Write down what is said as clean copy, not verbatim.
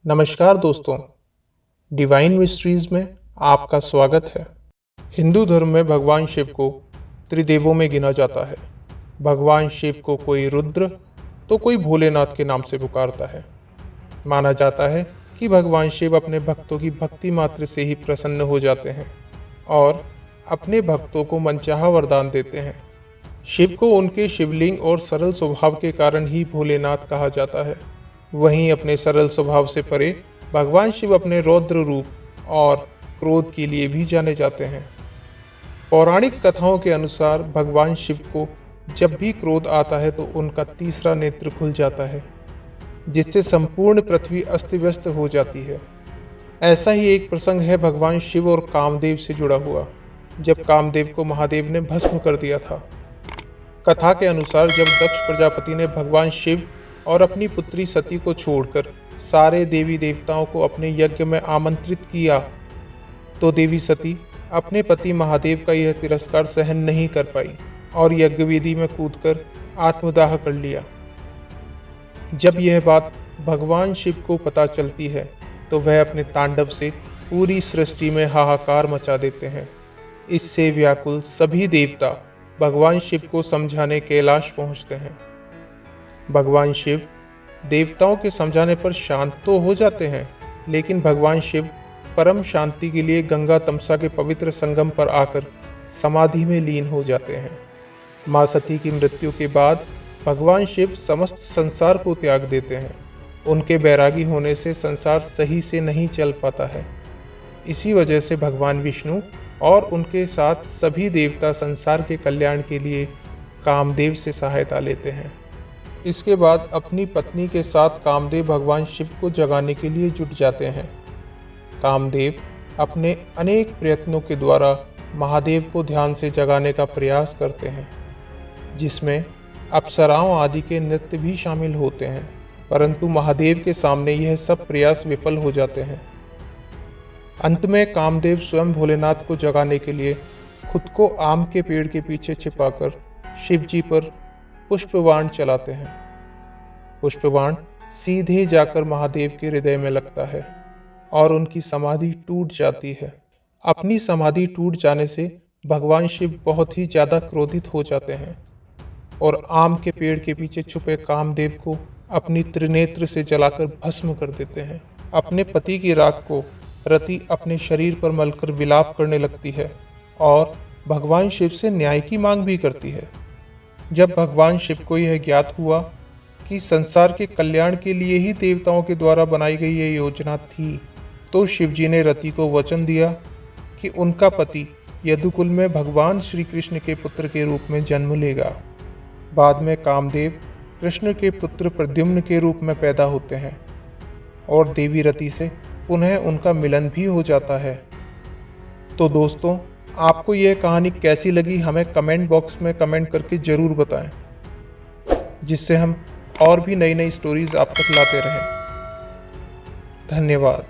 नमस्कार दोस्तों, divine mysteries में आपका स्वागत है। हिंदू धर्म में भगवान शिव को त्रिदेवों में गिना जाता है। भगवान शिव को कोई रुद्र तो कोई भोलेनाथ के नाम से पुकारता है। माना जाता है कि भगवान शिव अपने भक्तों की भक्ति मात्र से ही प्रसन्न हो जाते हैं और अपने भक्तों को मनचाहा वरदान देते हैं। शिव को उनके शिवलिंग और सरल स्वभाव के कारण ही भोलेनाथ कहा जाता है। वहीं अपने सरल स्वभाव से परे भगवान शिव अपने रौद्र रूप और क्रोध के लिए भी जाने जाते हैं। पौराणिक कथाओं के अनुसार भगवान शिव को जब भी क्रोध आता है तो उनका तीसरा नेत्र खुल जाता है, जिससे संपूर्ण पृथ्वी अस्त व्यस्त हो जाती है। ऐसा ही एक प्रसंग है भगवान शिव और कामदेव से जुड़ा हुआ, जब कामदेव को महादेव ने भस्म कर दिया था। कथा के अनुसार जब दक्ष प्रजापति ने भगवान शिव और अपनी पुत्री सती को छोड़कर सारे देवी देवताओं को अपने यज्ञ में आमंत्रित किया, तो देवी सती अपने पति महादेव का यह तिरस्कार सहन नहीं कर पाई और यज्ञ वेदी में कूदकर आत्मदाह कर लिया। जब यह बात भगवान शिव को पता चलती है तो वह अपने तांडव से पूरी सृष्टि में हाहाकार मचा देते हैं। इससे व्याकुल सभी देवता भगवान शिव को समझाने कैलाश पहुंचते हैं। भगवान शिव देवताओं के समझाने पर शांत तो हो जाते हैं, लेकिन भगवान शिव परम शांति के लिए गंगा तमसा के पवित्र संगम पर आकर समाधि में लीन हो जाते हैं। माँ सती की मृत्यु के बाद भगवान शिव समस्त संसार को त्याग देते हैं। उनके बैरागी होने से संसार सही से नहीं चल पाता है। इसी वजह से भगवान विष्णु और उनके साथ सभी देवता संसार के कल्याण के लिए कामदेव से सहायता लेते हैं। इसके बाद अपनी पत्नी के साथ कामदेव भगवान शिव को जगाने के लिए जुट जाते हैं। कामदेव अपने अनेक प्रयत्नों के द्वारा महादेव को ध्यान से जगाने का प्रयास करते हैं, जिसमें अप्सराओं आदि के नृत्य भी शामिल होते हैं, परंतु महादेव के सामने यह सब प्रयास विफल हो जाते हैं। अंत में कामदेव स्वयं भोलेनाथ को जगाने के लिए खुद को आम के पेड़ के पीछे छिपाकर शिव जी पर पुष्पबाण चलाते हैं। पुष्पबाण सीधे जाकर महादेव के हृदय में लगता है और उनकी समाधि टूट जाती है। अपनी समाधि टूट जाने से भगवान शिव बहुत ही ज्यादा क्रोधित हो जाते हैं और आम के पेड़ के पीछे छुपे कामदेव को अपनी त्रिनेत्र से जलाकर भस्म कर देते हैं। अपने पति की राख को रति अपने शरीर पर मलकर विलाप करने लगती है और भगवान शिव से न्याय की मांग भी करती है। जब भगवान शिव को यह ज्ञात हुआ कि संसार के कल्याण के लिए ही देवताओं के द्वारा बनाई गई यह योजना थी, तो शिव जी ने रति को वचन दिया कि उनका पति यदुकुल में भगवान श्री कृष्ण के पुत्र के रूप में जन्म लेगा। बाद में कामदेव कृष्ण के पुत्र प्रद्युम्न के रूप में पैदा होते हैं और देवी रति से पुनः उनका मिलन भी हो जाता है। तो दोस्तों, आपको यह कहानी कैसी लगी हमें कमेंट बॉक्स में कमेंट करके ज़रूर बताएं, जिससे हम और भी नई नई स्टोरीज आप तक लाते रहें। धन्यवाद।